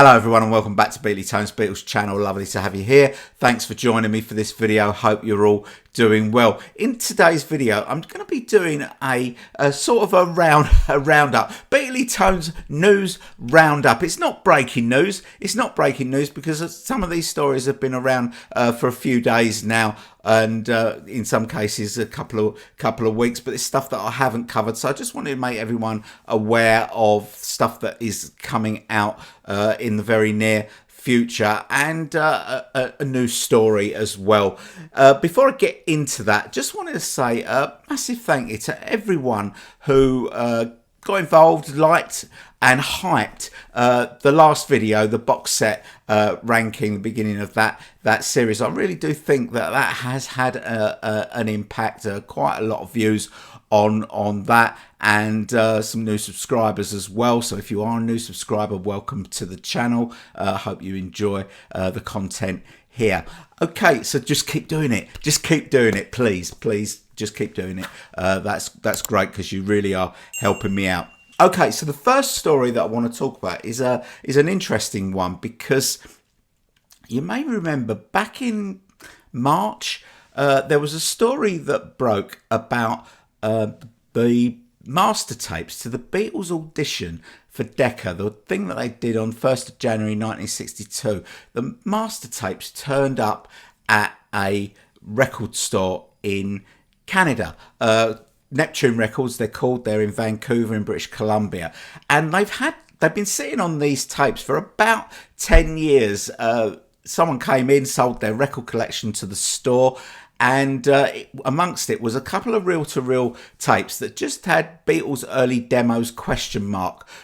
Hello everyone and welcome back to Beatley Beatles channel. Lovely to have you here. Thanks for joining me for this video. Hope you're all doing well. In today's video, I'm going to be doing a sort of a roundup. Beatley Tones news roundup. It's not breaking news. It's not breaking news because some of these stories have been around for a few days now, and in some cases a couple of weeks. But it's stuff that I haven't covered, so I just wanted to make everyone aware of stuff that is coming out in the very near future, and a new story as well. Before I get into that, just wanted to say a massive thank you to everyone who got involved, liked and hyped the last video, the box set ranking, the beginning of that series. I really do think that has had an impact, quite a lot of views on that, and some new subscribers as well. So if you are a new subscriber, welcome to the channel. Hope you enjoy the content here. Okay, so just keep doing it. Just keep doing it, please. Just keep doing it. That's great, because you really are helping me out. Okay, so the first story that I want to talk about is an interesting one, because you may remember back in March there was a story that broke about the master tapes to the Beatles audition for Decca, the thing that they did on 1st of January 1962. The master tapes turned up at a record store in Canada. Neptune Records, they're called. They're in Vancouver in British Columbia, and they've been sitting on these tapes for about 10 years. Someone came in, sold their record collection to the store, and amongst it was a couple of reel-to-reel tapes that just had Beatles early demos ?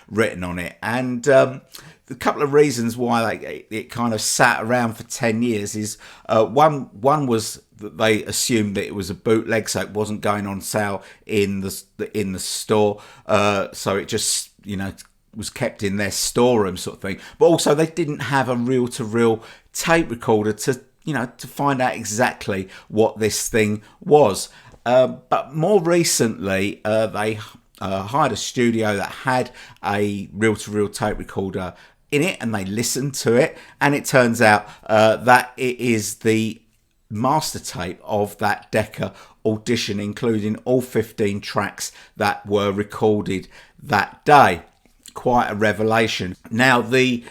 Written on it. And a couple of reasons why it kind of sat around for 10 years is one was that they assumed that it was a bootleg, so it wasn't going on sale in the store, so it just, you know, was kept in their storeroom sort of thing. But also they didn't have a reel-to-reel tape recorder to find out exactly what this thing was. But more recently, they hired a studio that had a reel-to-reel tape recorder in it, and they listened to it, and it turns out that it is the master tape of that Decca audition, including all 15 tracks that were recorded that day. Quite a revelation. Now the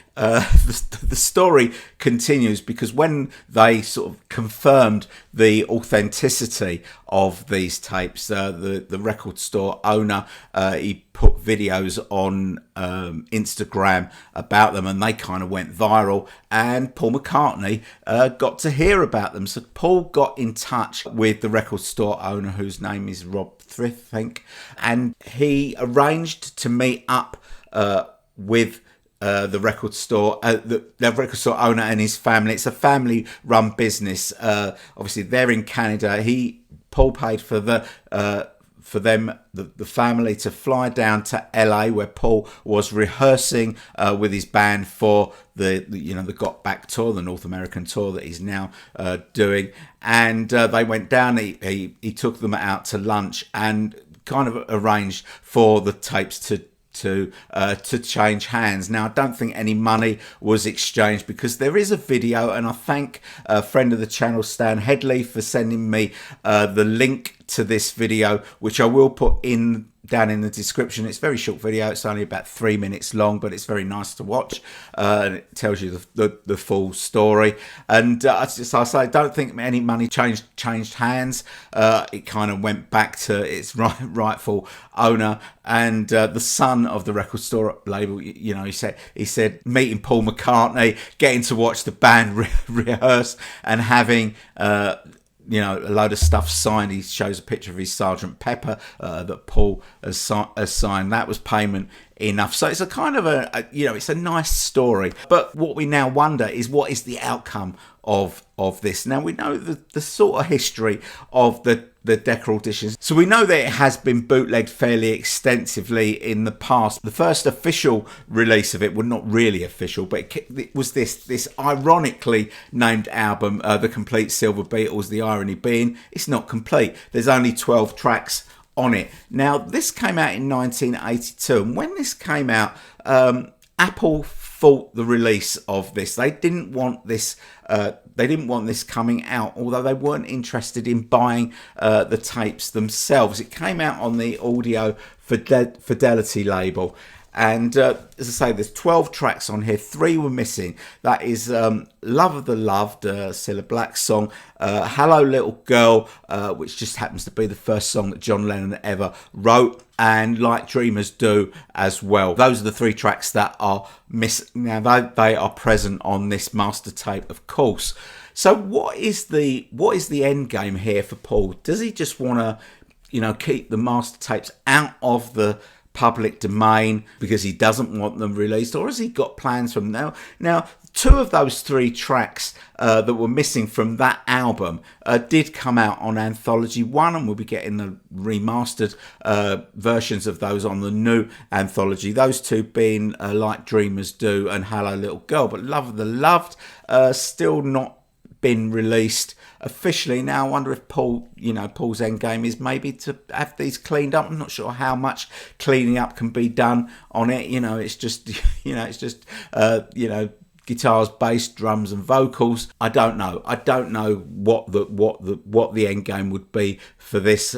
story continues, because when they sort of confirmed the authenticity of these tapes, the record store owner, he put videos on Instagram about them, and they kind of went viral, and Paul McCartney got to hear about them. So Paul got in touch with the record store owner, whose name is Rob Thrift, I think, and he arranged to meet up with the record store, the record store owner and his family. It's a family-run business. Obviously, they're in Canada. Paul paid for the family to fly down to LA, where Paul was rehearsing with his band for the Got Back tour, the North American tour that he's now doing. And they went down. He took them out to lunch and kind of arranged for the tapes to change hands. Now, I don't think any money was exchanged, because there is a video, and I thank a friend of the channel, Stan Headley, for sending me the link to this video, which I will put down in the description. It's a very short video. It's only about 3 minutes long, but it's very nice to watch. It tells you the full story. And I say, I don't think any money changed hands. It kind of went back to its rightful owner. And the son of the record store label, he said meeting Paul McCartney, getting to watch the band rehearse, and having a load of stuff signed. He shows a picture of his Sergeant Pepper that Paul has signed. That was payment enough. So it's a kind of it's a nice story. But what we now wonder is, what is the outcome of this? Now, we know the sort of history of the Decca auditions. So we know that it has been bootlegged fairly extensively in the past. The first official release of it, well, not really official, but it was this ironically named album, The Complete Silver Beatles, the irony being it's not complete. There's only 12 tracks on it. Now, this came out in 1982, and when this came out, Apple fought the release of this. They didn't want this. They didn't want this coming out, although they weren't interested in buying the tapes themselves. It came out on the Audio Fidelity label. And as I say, there's 12 tracks on here. 3 were missing. That is Love of the Loved, Cilla Black's song, Hello Little Girl, which just happens to be the first song that John Lennon ever wrote, and Like Dreamers Do as well. Those are the 3 tracks that are missing. Now, they are present on this master tape, of course. So what is the end game here for Paul? Does he just want to, keep the master tapes out of the public domain because he doesn't want them released, or has he got plans from now? 2 of those 3 tracks that were missing from that album did come out on Anthology 1, and we'll be getting the remastered versions of those on the new Anthology. Those 2 being Like Dreamers Do and Hello Little Girl. But Love of the Loved still not been released officially. Now I wonder if Paul's end game is maybe to have these cleaned up. I'm not sure how much cleaning up can be done on it. It's just guitars, bass, drums, and vocals. I don't know what the end game would be for this.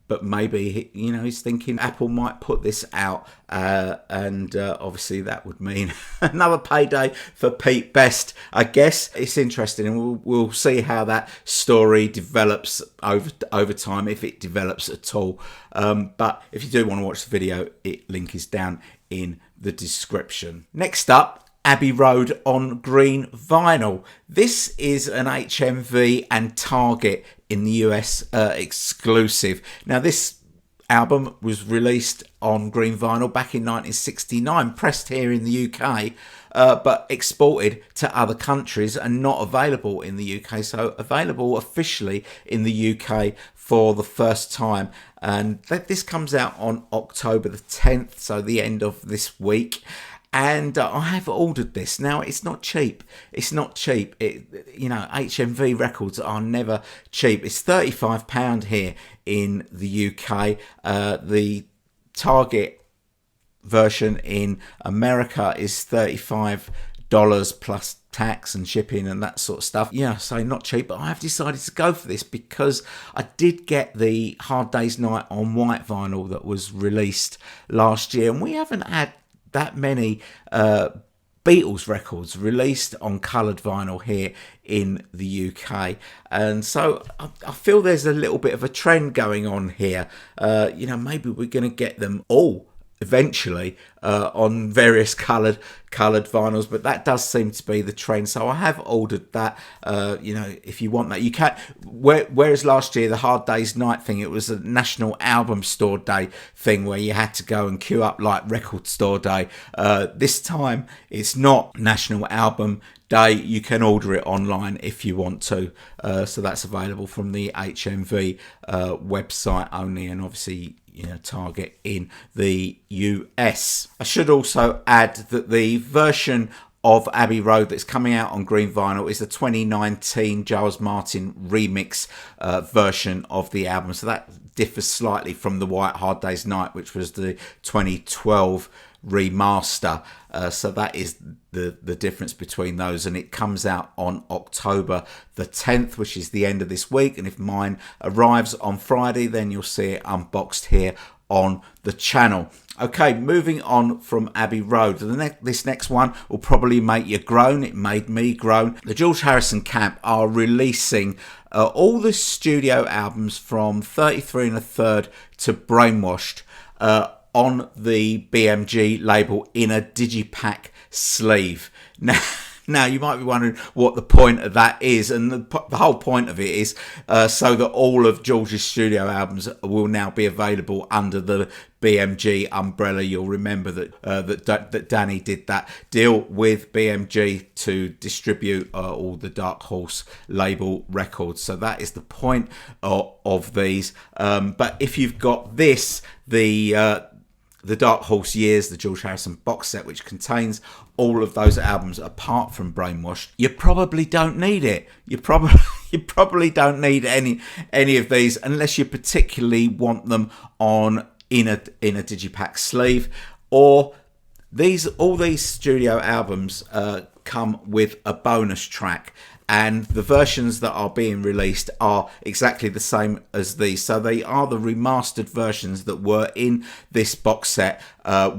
But maybe he's thinking Apple might put this out, and obviously that would mean another payday for Pete Best. I guess it's interesting, and we'll see how that story develops over time, if it develops at all. But if you do want to watch the video, link is down in the description. Next up, Abbey Road on green vinyl. This is an HMV and Target in the US exclusive. Now, this album was released on green vinyl back in 1969, pressed here in the UK, but exported to other countries and not available in the UK. So available officially in the UK for the first time. And this comes out on October the 10th, so the end of this week. And I have ordered this. Now, it's not cheap. It's not cheap. HMV records are never cheap. It's £35 here in the UK. The Target version in America is $35 plus tax and shipping and that sort of stuff. So not cheap, but I have decided to go for this because I did get the Hard Day's Night on white vinyl that was released last year, and we haven't had that many Beatles records released on coloured vinyl here in the UK, and so I feel there's a little bit of a trend going on here. Maybe we're going to get them all eventually on various coloured vinyls, but that does seem to be the trend. So I have ordered that. If you want that, you can. Whereas last year the Hard Day's Night thing, it was a National Album Store Day thing where you had to go and queue up like Record Store Day. This time it's not National Album Day. You can order it online if you want to. So that's available from the HMV website only, and obviously Target in the US. I should also add that the version of Abbey Road that's coming out on green vinyl is the 2019 Giles Martin remix version of the album. So that differs slightly from the White Hard Day's Night, which was the 2012 remaster. So that is the difference between those, and it comes out on October the 10th, which is the end of this week. And if mine arrives on Friday, then you'll see it unboxed here on the channel. Okay, moving on from Abbey Road. This next one will probably make you groan. It made me groan. The George Harrison camp are releasing all the studio albums from 33 1/3 to Brainwashed on the BMG label in a digipack sleeve. Now you might be wondering what the point of that is, and the whole point of it is so that all of George's studio albums will now be available under the BMG umbrella. You'll remember that Danny did that deal with BMG to distribute all the Dark Horse label records. So that is the point of these. But if you've got this, the Dark Horse Years, the George Harrison box set, which contains all of those albums apart from Brainwashed, you probably don't need it. You probably don't need any of these unless you particularly want them in a digipack sleeve, or all these studio albums come with a bonus track, and the versions that are being released are exactly the same as these. So they are the remastered versions that were in this box set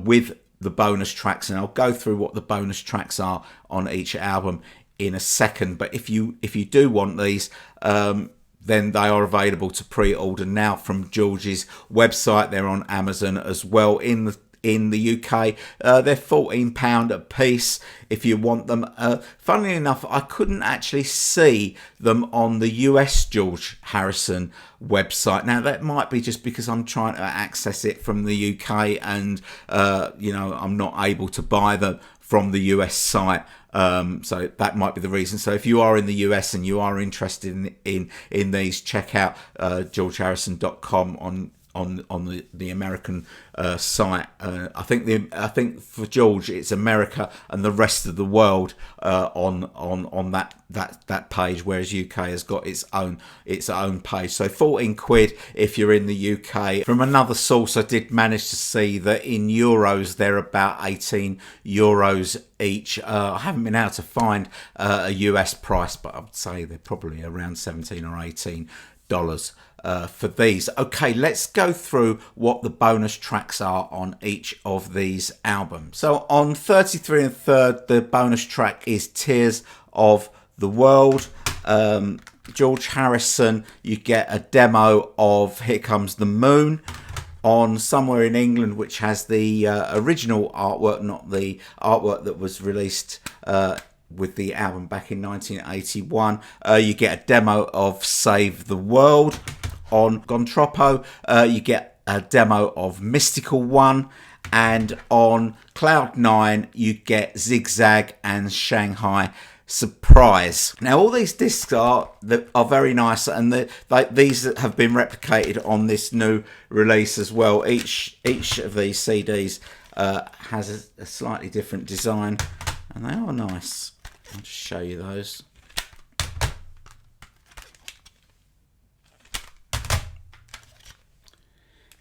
with the bonus tracks, and I'll go through what the bonus tracks are on each album in a second. But if you do want these, then they are available to pre-order now from George's website. They're on Amazon as well. In the UK, they're £14 a piece if you want them. Funnily enough, I couldn't actually see them on the US George Harrison website. Now, that might be just because I'm trying to access it from the UK, and I'm not able to buy them from the US site. So that might be the reason. So if you are in the US and you are interested in these, check out georgeharrison.com on the American site. I think for George it's America and the rest of the world on that page, whereas UK has got its own page. So 14 quid if you're in the UK. From another source, I did manage to see that in euros they're about 18 euros each. I haven't been able to find a US price, but I'd say they're probably around 17 or 18 dollars for these. Okay, let's go through what the bonus tracks are on each of these albums. So on 33 and 3rd, the bonus track is Tears of the World. George Harrison, you get a demo of Here Comes the Moon. On Somewhere in England, which has the original artwork, not the artwork that was released with the album back in 1981, you get a demo of Save the World. On Gontropo, you get a demo of Mystical One, and on Cloud 9 you get Zigzag and Shanghai Surprise. Now all these discs are very nice, and these have been replicated on this new release as well. Each of these CDs has a slightly different design, and they are nice. I'll just show you those.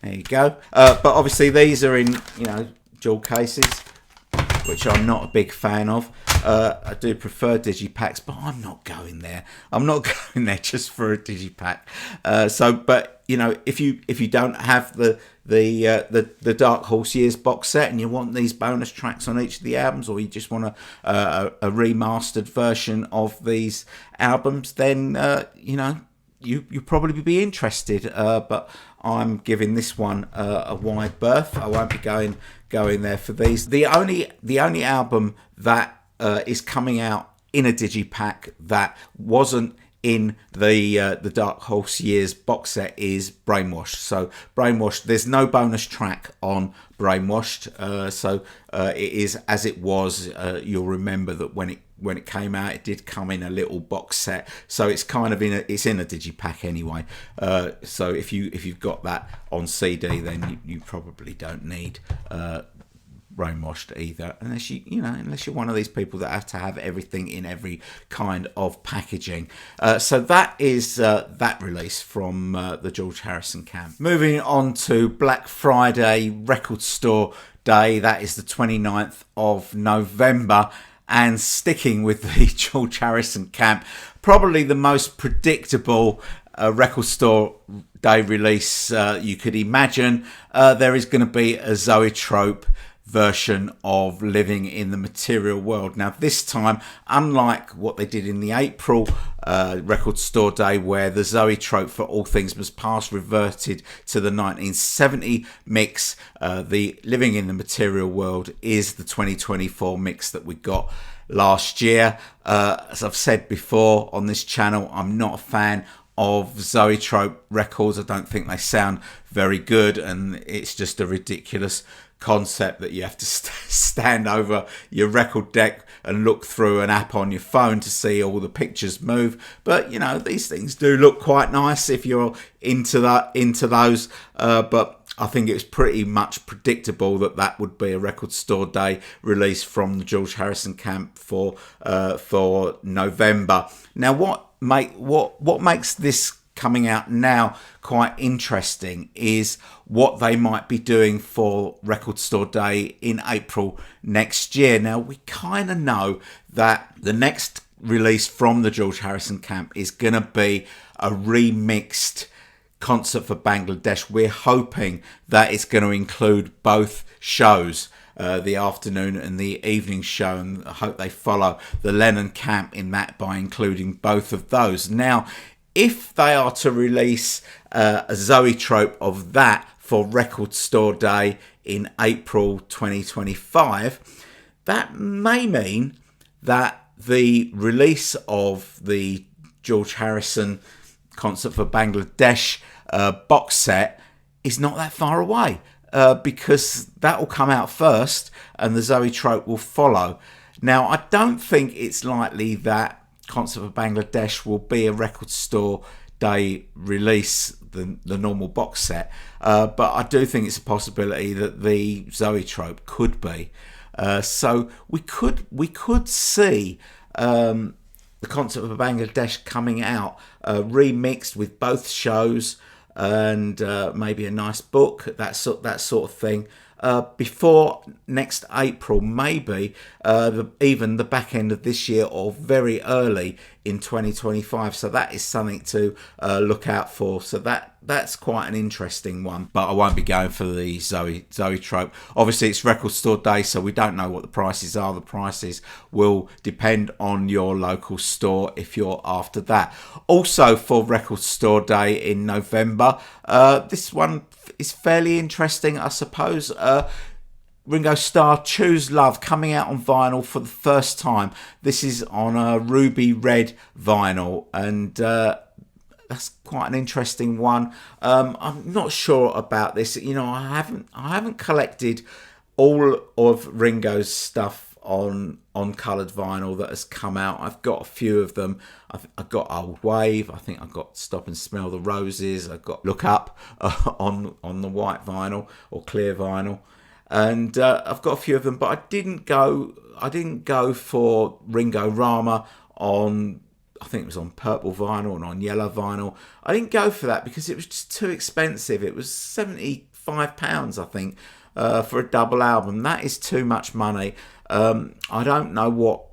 There you go. But obviously these are in jewel cases, which I'm not a big fan of. I do prefer digipacks, but I'm not going there. I'm not going there just for a digipack. But if you don't have the Dark Horse Years box set and you want these bonus tracks on each of the albums, or you just want a remastered version of these albums, then you probably be interested. But I'm giving this one a wide berth. I won't be going there for these. The only album that is coming out in a digipack that wasn't in the Dark Horse Years box set is Brainwashed. So Brainwashed, there's no bonus track on Brainwashed. So it is as it was. You'll remember that when it came out, it did come in a little box set. So it's kind of in a digipack anyway. So if you've got that on CD, then you probably don't need Brainwashed either, unless you're one of these people that have to have everything in every kind of packaging. So that is that release from the George Harrison camp. Moving on to Black Friday Record Store Day, that is the 29th of November, and sticking with the George Harrison camp, probably the most predictable Record Store Day release you could imagine. There is going to be a Zoetrope version of Living in the Material World. Now this time, unlike what they did in the April Record Store Day, where the Zoetrope for All Things Must Pass reverted to the 1970 mix, the Living in the Material World is the 2024 mix that we got last year. As I've said before on this channel, I'm not a fan of Zoetrope records. I don't think they sound very good, and it's just a ridiculous concept that you have to stand over your record deck and look through an app on your phone to see all the pictures move. But these things do look quite nice if you're into those. But I think it was pretty much predictable that would be a Record Store Day release from the George Harrison camp for November. Now what makes this coming out now quite interesting is what they might be doing for Record Store Day in April next year. Now, we kind of know that the next release from the George Harrison camp is going to be a remixed concert for Bangladesh. We're hoping that it's going to include both shows, the afternoon and the evening show, and I hope they follow the Lennon camp in that by including both of those. Now, if they are to release a zoetrope of that for Record Store Day in April 2025, that may mean that the release of the George Harrison concert for Bangladesh box set is not that far away, because that will come out first and the zoetrope will follow. Now, I don't think it's likely that Concert for Bangladesh will be a Record Store Day release, the normal box set, but I do think it's a possibility that the zoetrope could be. So we could see the Concert for Bangladesh coming out remixed with both shows, and maybe a nice book, that sort of thing, before next April, maybe even the back end of this year or very early in 2025. So that is something to look out for. So that's quite an interesting one, but I won't be going for the zoetrope. Obviously, it's Record Store Day, so we don't know what the prices are. The prices will depend on your local store if you're after that. Also, for Record Store Day in November, this one is fairly interesting, I suppose. Ringo Starr, Choose Love, coming out on vinyl for the first time. This is on a ruby red vinyl, and that's quite an interesting one. I'm not sure about this. You know, I haven't collected all of Ringo's stuff on coloured vinyl that has come out. I've got a few of them. I've got Old Wave. I think I've got Stop and Smell the Roses. I've got Look Up on the white vinyl or clear vinyl, and I've got a few of them. But I didn't go for Ringo Rama on, I think it was on purple vinyl and on yellow vinyl. I didn't go for that because it was just too expensive. It was £75, I think, for a double album. That is too much money. I don't know what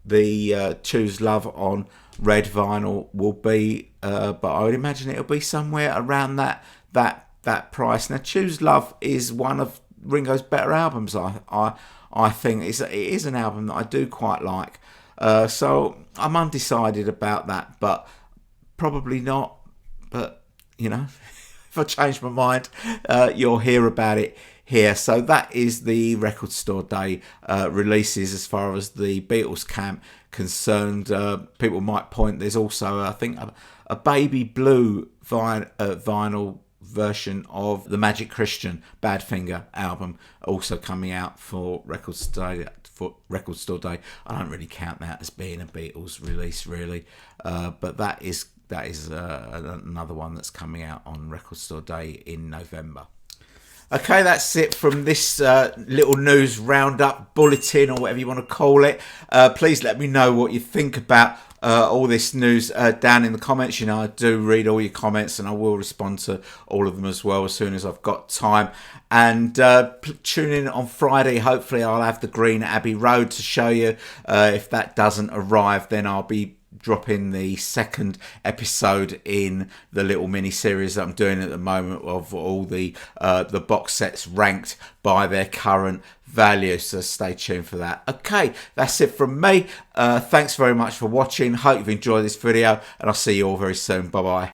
the Choose Love on red vinyl will be, but I would imagine it'll be somewhere around that price. Now, Choose Love is one of Ringo's better albums. I think it is an album that I do quite like. So I'm undecided about that, but probably not. But you know, if I change my mind, you'll hear about it here. So that is the Record Store Day releases as far as the Beatles camp concerned. People might point, there's also, I think, a baby blue vinyl version of the Magic Christian Badfinger album also coming out for Record Store Day. I don't really count that as being a Beatles release, really, but that is another one that's coming out on Record Store Day in November. Okay, that's it from this little news roundup, bulletin, or whatever you want to call it. Please let me know what you think about all this news down in the comments. You know, I do read all your comments and I will respond to all of them as well as soon as I've got time. And tune in on Friday. Hopefully I'll have the green Abbey Road to show you. If that doesn't arrive, then I'll be dropping the second episode in the little mini series that I'm doing at the moment of all the box sets ranked by their current value, so stay tuned for that. Okay, that's it from me. Thanks very much for watching. Hope you've enjoyed this video, and I'll see you all very soon. Bye bye.